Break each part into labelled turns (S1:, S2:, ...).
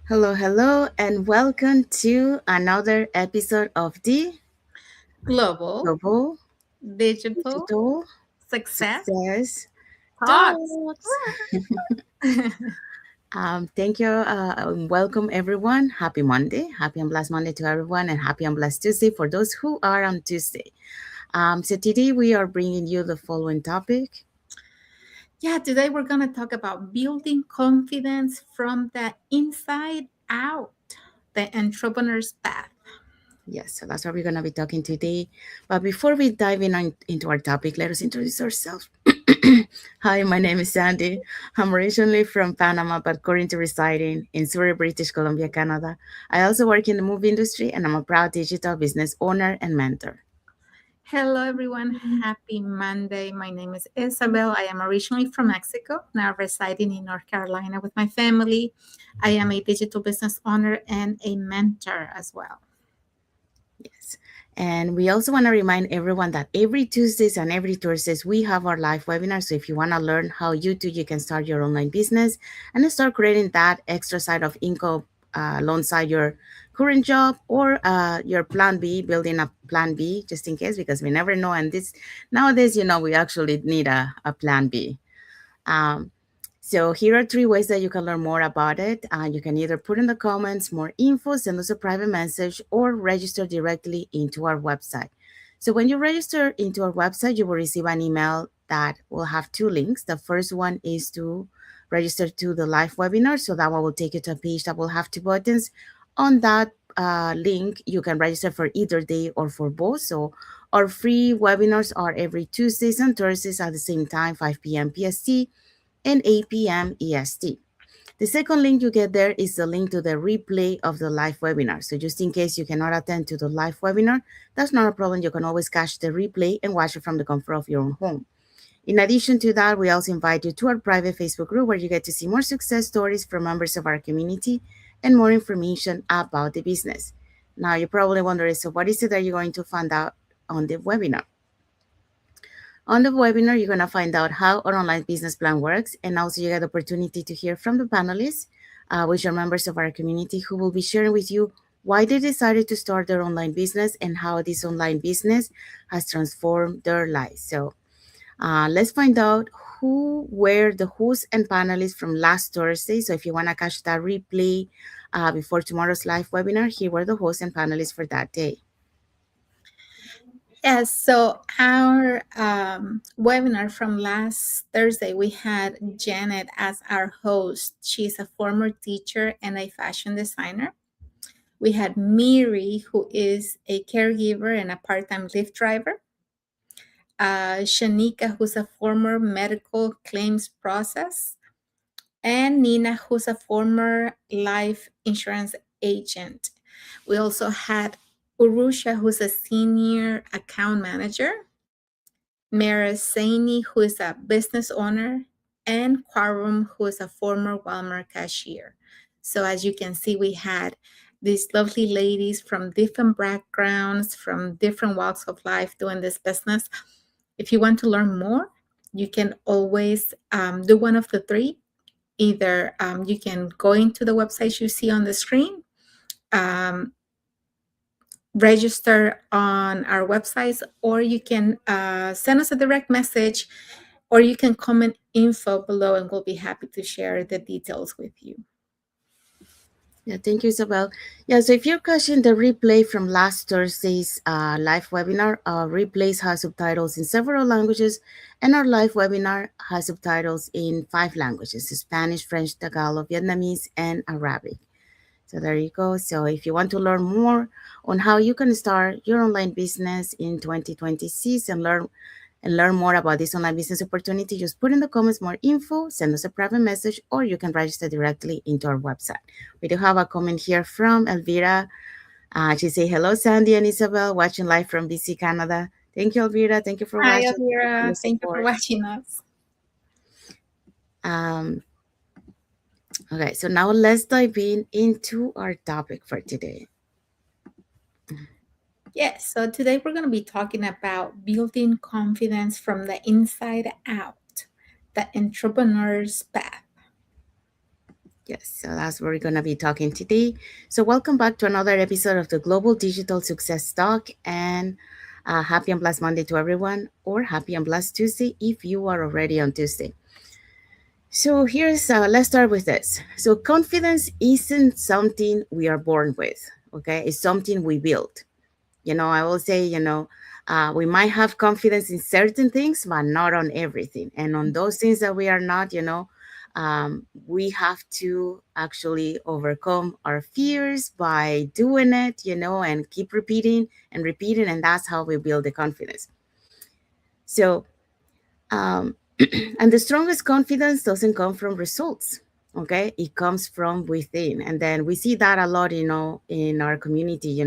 S1: Hello, hello, and welcome to another episode of the
S2: Global
S1: Global
S2: Digital
S1: Digital
S2: Success
S1: Success
S2: Talks.
S1: Talks. Thank you. And welcome, everyone. Happy Monday. Happy and blessed Monday to everyone, and happy and blessed Tuesday for those who are on Tuesday. So today we are bringing you the following topic.
S2: Yeah, today we're going to talk about building confidence from the inside out, the entrepreneur's path.
S1: Yes, so that's what we're going to be talking today. But before we dive into our topic, let us introduce ourselves. Hi, my name is Sandy. I'm originally from Panama, but currently residing in Surrey, British Columbia, Canada. I also work in the movie industry, and I'm a proud digital business owner and mentor.
S2: Hello, everyone. Happy Monday. My name is Isabel. I am originally from Mexico, now residing in North Carolina with my family. I am a digital business owner and a mentor as well.
S1: Yes. And we also want to remind everyone that every Tuesdays and every Thursdays we have our live webinar. So if you want to learn how you can start your online business and start creating that extra side of income alongside your current job or your plan B, building a plan B just in case, because we never know. And this nowadays, we actually need a plan B. Um, so here are three ways that you can learn more about it. You can either put in the comments more info, send us a private message, or register directly into our website. So when you register into our website, you will receive an email that will have two links. The first one is to register to the live webinar. So that one will take you to a page that will have two buttons. On that link, you can register for either day or for both. So our free webinars are every Tuesdays and Thursdays at the same time, 5 p.m. PST and AM EST. The second link you get there is the link to the replay of the live webinar. So just in case you cannot attend to the live webinar, that's not a problem. You can always catch the replay and watch it from the comfort of your own home. In addition to that, we also invite you to our private Facebook group where you get to see more success stories from members of our community and more information about the business. Now, you're probably wondering, so what is it that you're going to find out on the webinar? On the webinar, you're going to find out how our online business plan works, and also you get the opportunity to hear from the panelists, which are members of our community, who will be sharing with you why they decided to start their online business and how this online business has transformed their lives. So let's find out who were the hosts and panelists from last Thursday. So if you want to catch that replay before tomorrow's live webinar, here were the hosts and panelists for that day.
S2: Yes, so our webinar from last Thursday, we had Janet as our host. She's a former teacher and a fashion designer. We had Miri, who is a caregiver and a part time Lyft driver. Shanika, who's a former medical claims process. And Nina, who's a former life insurance agent. We also had Urusha, who's a senior account manager. Mara Saini, who is a business owner, and Quarum, who is a former Walmart cashier. So as you can see, we had these lovely ladies from different backgrounds, from different walks of life doing this business. If you want to learn more, you can always do one of the three. Either you can go into the website you see on the screen, um, register on our websites, or you can send us a direct message, or you can comment info below and we'll be happy to share the details with you.
S1: Yeah, thank you, Isabel. Yeah, so if you're catching the replay from last Thursday's live webinar, replays has subtitles in several languages, and our live webinar has subtitles in 5 languages: Spanish, French, Tagalog, Vietnamese, and Arabic. So there you go. So if you want to learn more on how you can start your online business in 2026 and learn more about this online business opportunity, just put in the comments more info, send us a private message, or you can register directly into our website. We do have a comment here from Elvira. She say, hello, Sandy and Isabel, watching live from BC, Canada. Thank you, Elvira. Thank you for
S2: Hi,
S1: watching and
S2: Elvira.
S1: the
S2: Thank you for
S1: support.
S2: watching us.
S1: Um, okay, so now let's dive into our topic for today.
S2: Yes, so today we're going to be talking about building confidence from the inside out, the entrepreneur's path.
S1: Yes, so that's what we're going to be talking today. So, welcome back to another episode of the Global Digital Success Talk. And happy and blessed Monday to everyone, or happy and blessed Tuesday if you are already on Tuesday. So, let's start with this. So, confidence isn't something we are born with, okay? It's something we build. I will say, we might have confidence in certain things, but not on everything. And on those things that we are not, we have to actually overcome our fears by doing it, and keep repeating and repeating. And that's how we build the confidence. So, um, and the strongest confidence doesn't come from results. Okay, it comes from within, and then we see that a lot, in our community.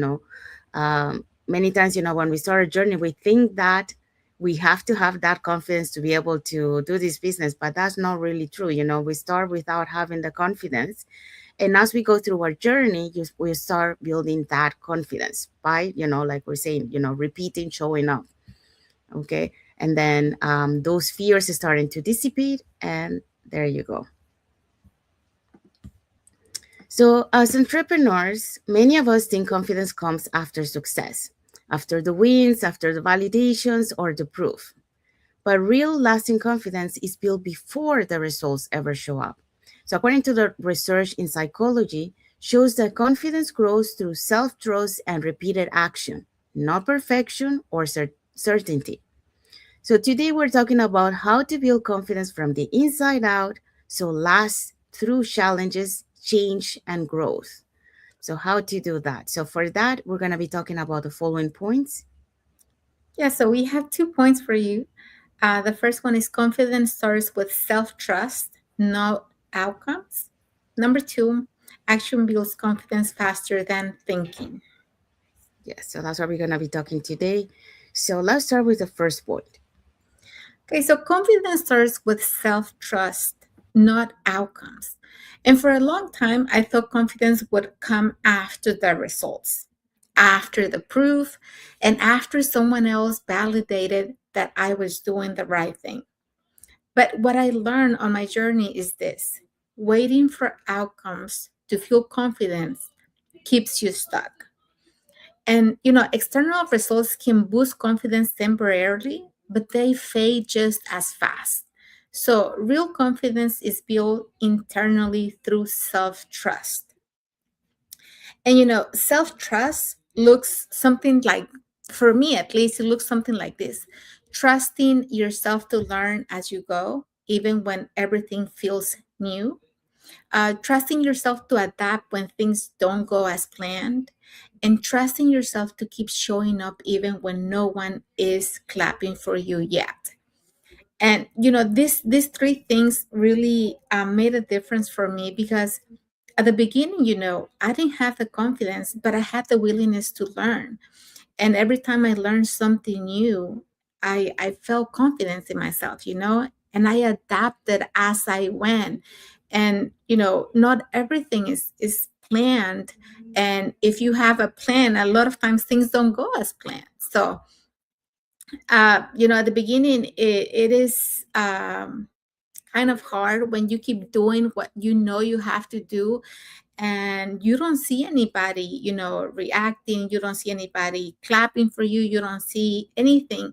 S1: Many times, when we start a journey, we think that we have to have that confidence to be able to do this business, but that's not really true. We start without having the confidence, and as we go through our journey, we start building that confidence by, like we're saying, repeating, showing up. Okay, and then those fears are starting to dissipate, and there you go. So as entrepreneurs, many of us think confidence comes after success, after the wins, after the validations, or the proof. But real lasting confidence is built before the results ever show up. So according to the research in psychology, shows that confidence grows through self-trust and repeated action, not perfection or certainty. So today we're talking about how to build confidence from the inside out so last through challenges, change, and growth. So how to do that? So for that, we're going to be talking about the following points.
S2: Yeah, so we have 2 points for you. The first one is confidence starts with self trust, not outcomes. Number two, action builds confidence faster than thinking.
S1: Yes, so that's what we're going to be talking today. So let's start with the first point.
S2: Okay, so confidence starts with self trust, not outcomes. And for a long time, I thought confidence would come after the results, after the proof, and after someone else validated that I was doing the right thing. But what I learned on my journey is this: waiting for outcomes to feel confidence keeps you stuck. And external results can boost confidence temporarily, but they fade just as fast. So, real confidence is built internally through self trust. And self trust looks something like, for me at least, it looks something like this: trusting yourself to learn as you go, even when everything feels new, trusting yourself to adapt when things don't go as planned, and trusting yourself to keep showing up even when no one is clapping for you yet. And these three things really made a difference for me, because at the beginning, I didn't have the confidence, but I had the willingness to learn. And every time I learned something new, I felt confidence in myself, and I adapted as I went. And not everything is planned. And if you have a plan, a lot of times things don't go as planned. So at the beginning, it is kind of hard when you keep doing what you have to do, and you don't see anybody reacting, you don't see anybody clapping for you, you don't see anything.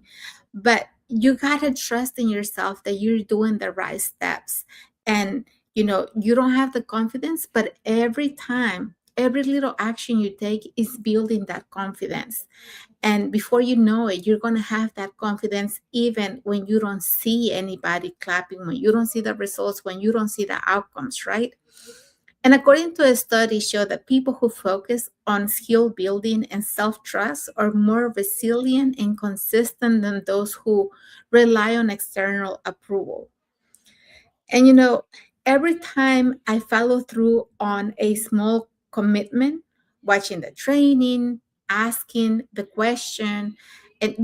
S2: But you gotta trust in yourself that you're doing the right steps. And you don't have the confidence, but every time, every little action you take is building that confidence. And before you know it, you're going to have that confidence even when you don't see anybody clapping, when you don't see the results, when you don't see the outcomes, right? And according to a study, show that people who focus on skill building and self-trust are more resilient and consistent than those who rely on external approval. And every time I follow through on a small commitment, watching the training, asking the question, and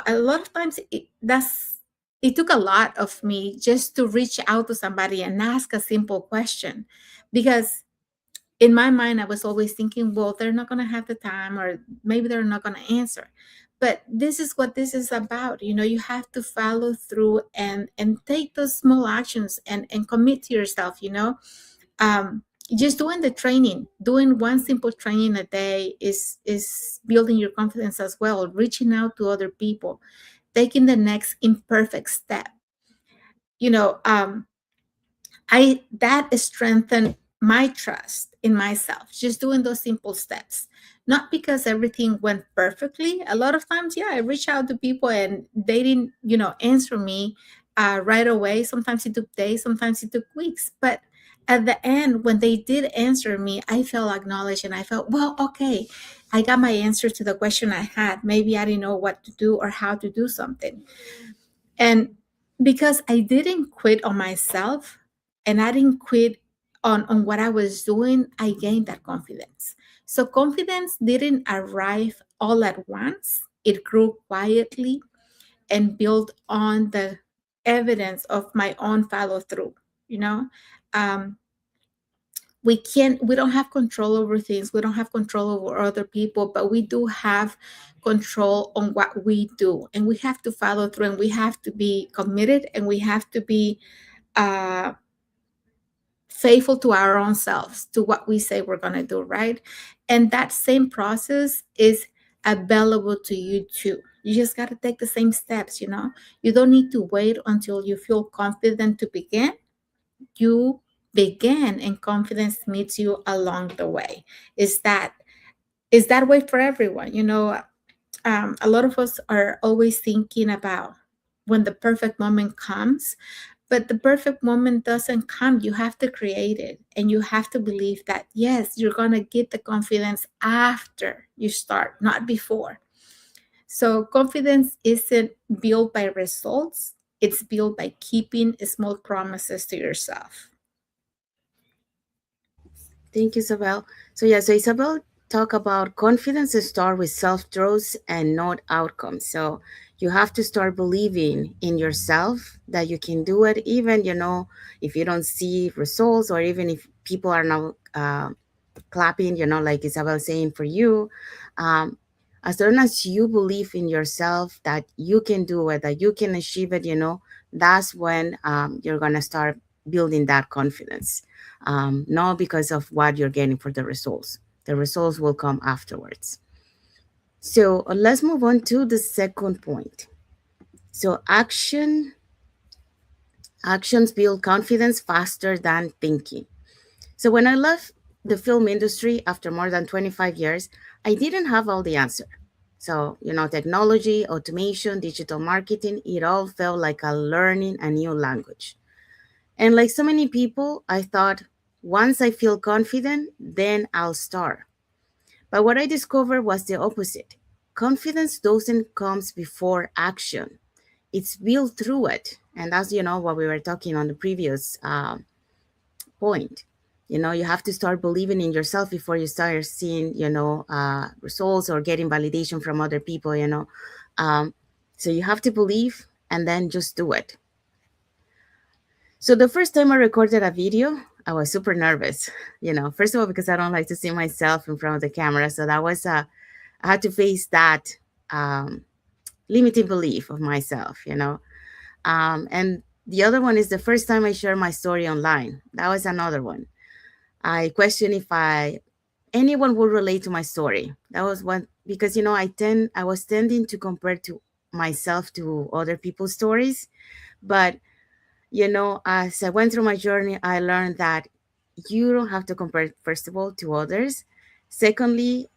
S2: a lot of times it took a lot of me just to reach out to somebody and ask a simple question, because in my mind, I was always thinking, well, they're not going to have the time, or maybe they're not going to answer. But this is what this is about. You have to follow through and take those small actions and commit to yourself. um, just doing the training, doing one simple training a day is building your confidence as well. Reaching out to other people, taking the next imperfect step. You know, I that strengthened my trust in myself, just doing those simple steps. Not because everything went perfectly. A lot of times, yeah, I reach out to people and they didn't, answer me right away. Sometimes it took days, sometimes it took weeks. But at the end, when they did answer me, I felt acknowledged and I felt, well, okay, I got my answer to the question I had. Maybe I didn't know what to do or how to do something. And because I didn't quit on myself and I didn't quit on what I was doing, I gained that confidence. So confidence didn't arrive all at once. It grew quietly and built on the evidence of my own follow through. You know, um, we don't have control over things. We don't have control over other people, but we do have control on what we do, and we have to follow through, and we have to be committed, and we have to be uh, faithful to our own selves, to what we say we're going to do, right? And that same process is available to you too. You just got to take the same steps. You don't need to wait until you feel confident to begin. You begin, and confidence meets you along the way. Is that way for everyone? A lot of us are always thinking about when the perfect moment comes, but the perfect moment doesn't come. You have to create it, and you have to believe that, yes, you're going to get the confidence after you start, not before. So confidence isn't built by results, it's built by keeping small promises to yourself.
S1: Thank you, Isabel. So yeah, so Isabel talk about confidence start with self-trust and not outcomes. So you have to start believing in yourself that you can do it, even if you don't see results, or even if people are not clapping, like Isabel saying for you. Um, as long as you believe in yourself that you can do it, that you can achieve it, that's when you're gonna start building that confidence. Not because of what you're getting for the results. The results will come afterwards. So let's move on to the second point. So actions build confidence faster than thinking. So when I left the film industry after more than 25 years, I didn't have all the answer. So, technology, automation, digital marketing, it all felt like a learning a new language. And like so many people, I thought once I feel confident, then I'll start. But what I discovered was the opposite. Confidence doesn't comes before action. It's built through it. And that's, what we were talking on the previous point. You have to start believing in yourself before you start seeing, results or getting validation from other people, Um, so you have to believe and then just do it. So the first time I recorded a video, I was super nervous, first of all, because I don't like to see myself in front of the camera. So that was, I had to face that um, limiting belief of myself, and the other one is the first time I shared my story online. That was another one. I question if anyone would relate to my story. That was one because I was tending to compare to myself to other people's stories, but as I went through my journey, I learned that you don't have to compare first of all to others. Secondly,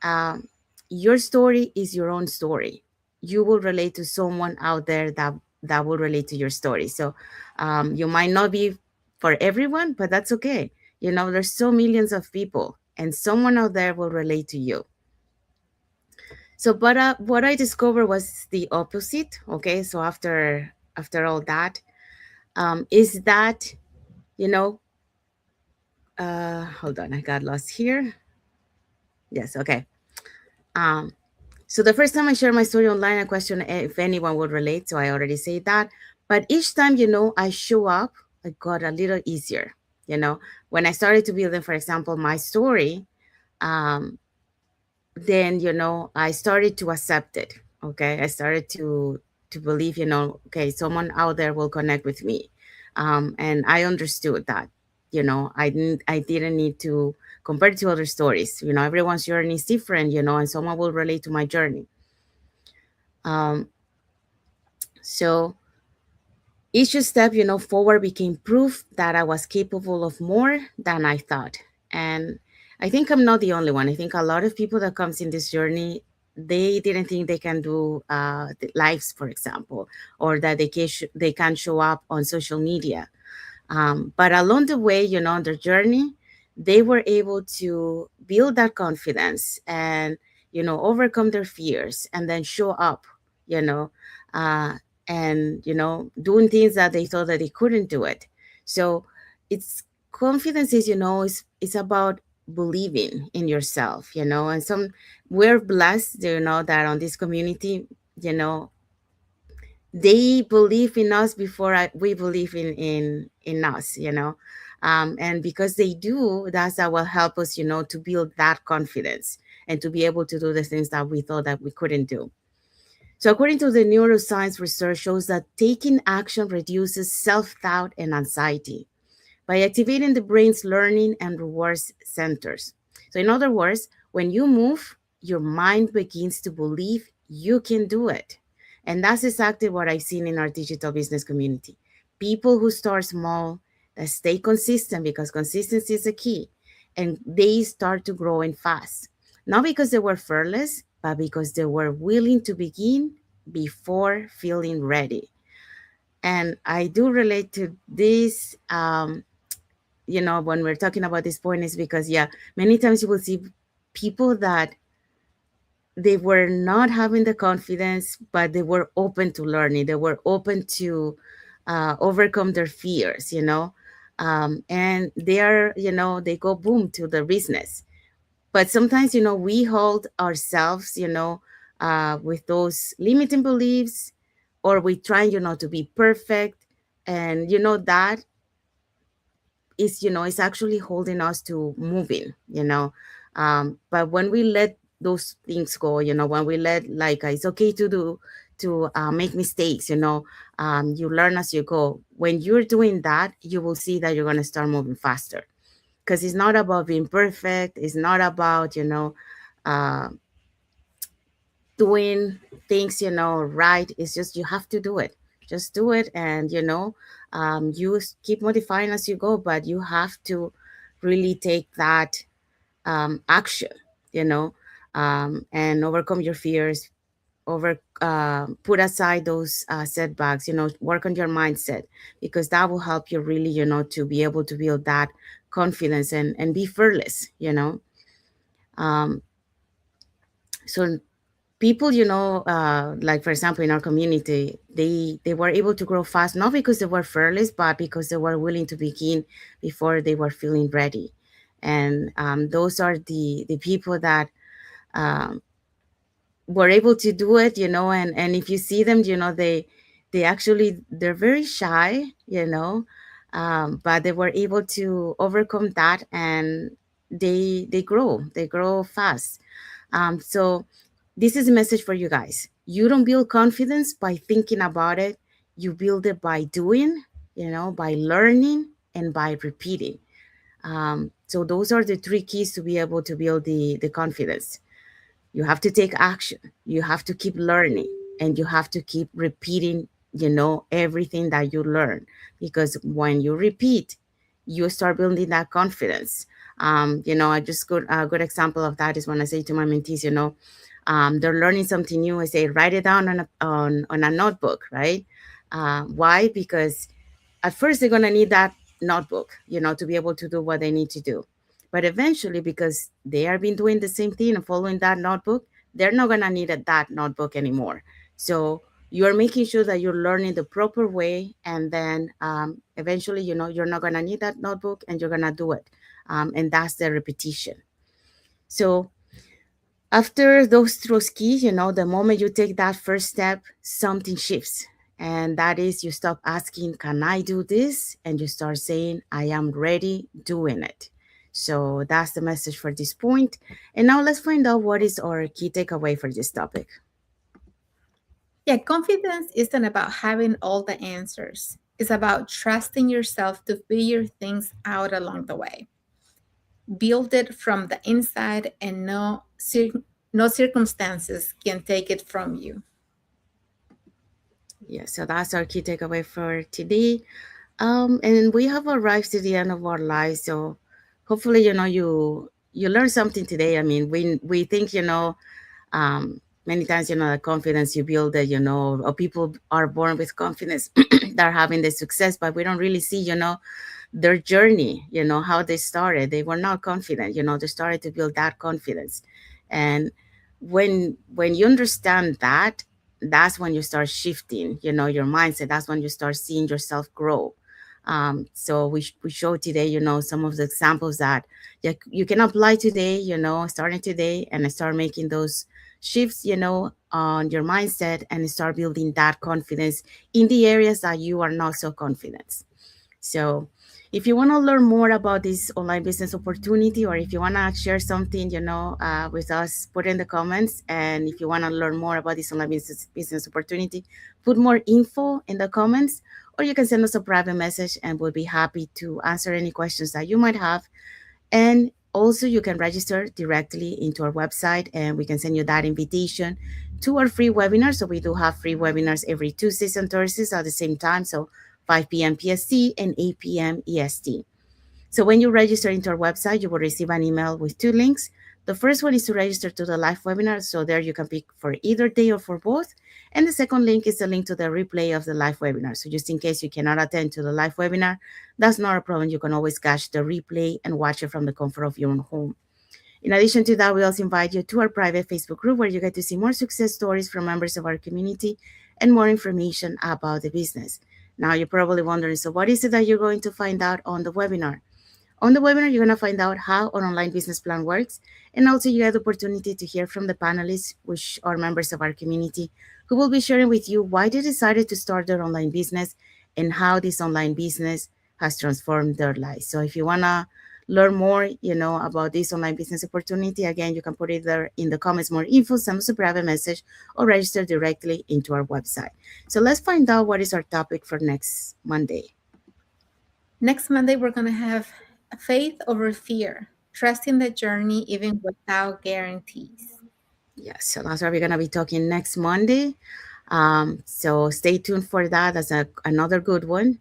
S1: your story is your own story. You will relate to someone out there that will relate to your story. So you might not be for everyone, but that's okay. There's so millions of people, and someone out there will relate to you. So, but what I discovered was the opposite. Okay, so after all that, is that you know, hold on, I got lost here. Yes, okay. Um, so the first time I shared my story online, I questioned if anyone would relate. So I already said that. But each time, I show up, it got a little easier. When I started to build, for example, my story, um, then I started to accept it. Okay, I started to believe, okay, someone out there will connect with me, and I understood that. I didn't need to compare to other stories. Everyone's journey is different, and someone will relate to my journey. Um, so each step, forward became proof that I was capable of more than I thought. And I think I'm not the only one. I think a lot of people that comes in this journey, they didn't think they can do the lives, for example, or that they can show up on social media. But along the way, on their journey, they were able to build that confidence and, overcome their fears and then show up, you know, uh, and, doing things that they thought that they couldn't do it. So it's confidence is, it's about believing in yourself, and we're blessed, that on this community, you know, they believe in us before we believe in us, and because they do, that will help us, to build that confidence and to be able to do the things that we thought that we couldn't do. So according to the neuroscience research shows that taking action reduces self-doubt and anxiety by activating the brain's learning and rewards centers. So, in other words, when you move, your mind begins to believe you can do it. And that's exactly what I've seen in our digital business community. People who start small, that stay consistent because consistency is the key, and they start to grow in fast. Not because they were fearless, but because they were willing to begin before feeling ready. And I do relate to this when we're talking about this point, is because, yeah, many times you will see people that they were not having the confidence, but they were open to learning. They were open to overcome their fears, and they go boom to the business. But sometimes, we hold ourselves, with those limiting beliefs, or we try, to be perfect. And, that is actually holding us to moving. But when we let those things go, when we let, like, it's okay to do, to make mistakes, you learn as you go. When you're doing that, you will see that you're going to start moving faster, because it's not about being perfect. It's not about, uh, doing things, right. It's just you have to do it. Just do it. And, keep modifying as you go, but you have to really take that action, you know and overcome your fears, over put aside those setbacks, work on your mindset, because that will help you really, to be able to build that confidence and be fearless. um, so people, like, for example, in our community, they were able to grow fast, not because they were fearless, but because they were willing to begin before they were feeling ready. And those are the people that um, were able to do it, and if you see them, they actually, they're very shy, but they were able to overcome that, and they grow fast. So this is a message for you guys. You don't build confidence by thinking about it. You build it by doing, by learning and by repeating. So those are the three keys to be able to build the confidence. You have to take action. You have to keep learning, and you have to keep repeating, everything that you learn. Because when you repeat, you start building that confidence. I just got a good example of that is when I say to my mentees, they're learning something new. I say, write it down on a notebook, right? Why? Because at first they're going to need that notebook, to be able to do what they need to do. But eventually, because they are been doing the same thing and following that notebook, they're not going to need that notebook anymore. So you're making sure that you're learning the proper way. And then eventually, you're not going to need that notebook, and you're going to do it. And that's the repetition. So after those keys, the moment you take that first step, something shifts. And that is, you stop asking, can I do this? And you start saying, I am ready doing it. So that's the message for this point. And now let's find out what is our key takeaway for this topic.
S2: Yeah, confidence isn't about having all the answers. It's about trusting yourself to figure things out along the way. Build it from the inside, and no circumstances can take it from you.
S1: Yeah, so that's our key takeaway for today. And we have arrived to the end of our lives. So hopefully, you learned something today. I mean, we think, many times, the confidence you build that, or people are born with confidence, they're having the success, but we don't really see, their journey, how they started. They were not confident, they started to build that confidence. And when you understand that, that's when you start shifting, your mindset. That's when you start seeing yourself grow. So we show today, some of the examples that you can apply today, starting today, and start making those shifts, on your mindset, and start building that confidence in the areas that you are not so confident. So if you want to learn more about this online business opportunity, or if you want to share something, with us, put in the comments. And if you want to learn more about this online business opportunity, put more info in the comments, or you can send us a private message, and we'll be happy to answer any questions that you might have. And also, you can register directly into our website, and we can send you that invitation to our free webinar. So we do have free webinars every Tuesdays and Thursdays at the same time. So 5 p.m. PST and 8 p.m. EST. So when you register into our website, you will receive an email with two links. The first one is to register to the live webinar. So there you can pick for either day or for both. And the second link is the link to the replay of the live webinar. So just in case you cannot attend to the live webinar, that's not a problem. You can always catch the replay and watch it from the comfort of your own home. In addition to that, we also invite you to our private Facebook group, where you get to see more success stories from members of our community and more information about the business. Now, you're probably wondering, so what is it that you're going to find out on the webinar? On the webinar, you're going to find out how an online business plan works, and also you have the opportunity to hear from the panelists, which are members of our community, who will be sharing with you why they decided to start their online business and how this online business has transformed their lives. So if you want to learn more, about this online business opportunity, again, you can put it there in the comments, more info, send us a private message, or register directly into our website. So let's find out what is our topic for next Monday.
S2: Next Monday, we're going to have faith over fear, trusting the journey even without guarantees.
S1: Yes, so that's what we're going to be talking next Monday. So stay tuned for that. That's another good one.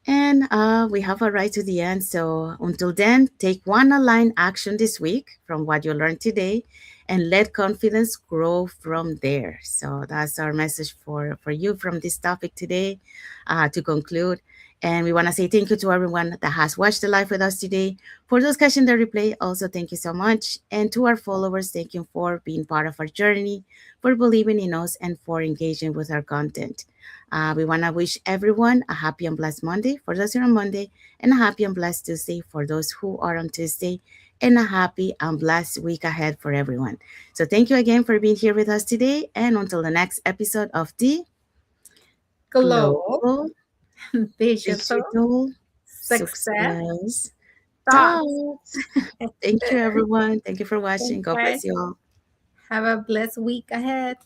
S1: And we have arrived to the end. So until then, take one aligned action this week from what you learned today, and let confidence grow from there. So that's our message for you from this topic today, to conclude. And we want to say thank you to everyone that has watched the live with us today. For those catching the replay, also thank you so much. And to our followers, thank you for being part of our journey, for believing in us, and for engaging with our content. We want to wish everyone a happy and blessed Monday for those who are on Monday, and a happy and blessed Tuesday for those who are on Tuesday, and a happy and blessed week ahead for everyone. So thank you again for being here with us today, and until the next episode of the
S2: Global
S1: Global
S2: digital
S1: Digital
S2: success
S1: Success
S2: thoughts.
S1: Talks. Thank you, everyone. Thank you for watching.
S2: Thanks,
S1: God
S2: guys.
S1: bless you all.
S2: Have a blessed week ahead.